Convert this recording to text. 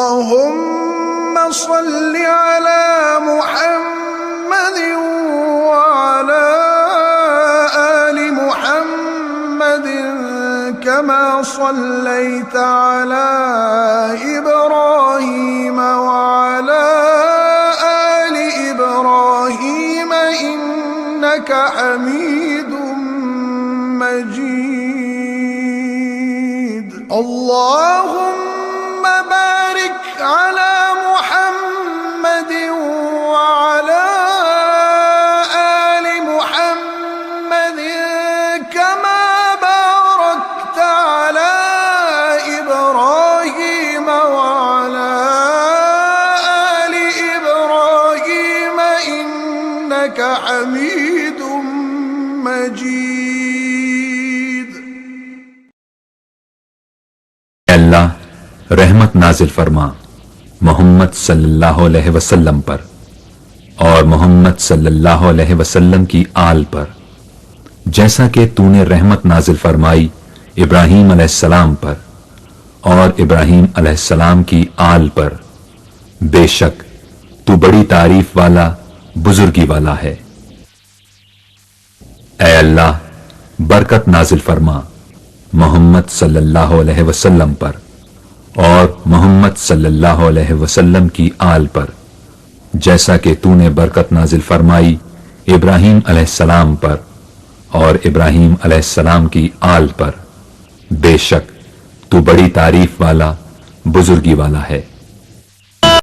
अल्लाहुम्मा सल्लि अला मुहम्मद वअला आलि मुहम्मद कमा सल्लैता अला इब्राहीम वअला आलि इब्राहीम इन्नका हमीदुम मजीद। अल्लाहुम्मा बारिक अला मुहम्मद वअला आलि मुहम्मद कमा बारकता अला इब्राहीम वअला आलि इब्राहीम इन्नका हमीदुम मजीद। अल्लाह रहमत नाजिल फरमा मोहम्मद सल्लल्लाहु अलैहि वसल्लम पर और मोहम्मद सल्लल्लाहु अलैहि वसल्लम की आल पर, जैसा कि तूने रहमत नाजिल फरमाई इब्राहीम अलैहिस्सलाम पर और इब्राहीम अलैहिस्सलाम की आल पर। बेशक तू बड़ी तारीफ वाला बुजुर्गी वाला है। ऐ अल्लाह बरकत नाजिल फरमा मोहम्मद सल्लल्लाहु अलैहि वसल्लम पर और मोहम्मद सल्लल्लाहु अलैहि वसल्लम की आल पर, जैसा कि तूने बरकत नाजिल फरमाई इब्राहीम अलैहिस्सलाम पर और इब्राहीम अलैहिस्सलाम की आल पर। बेशक तू बड़ी तारीफ वाला बुजुर्गी वाला है।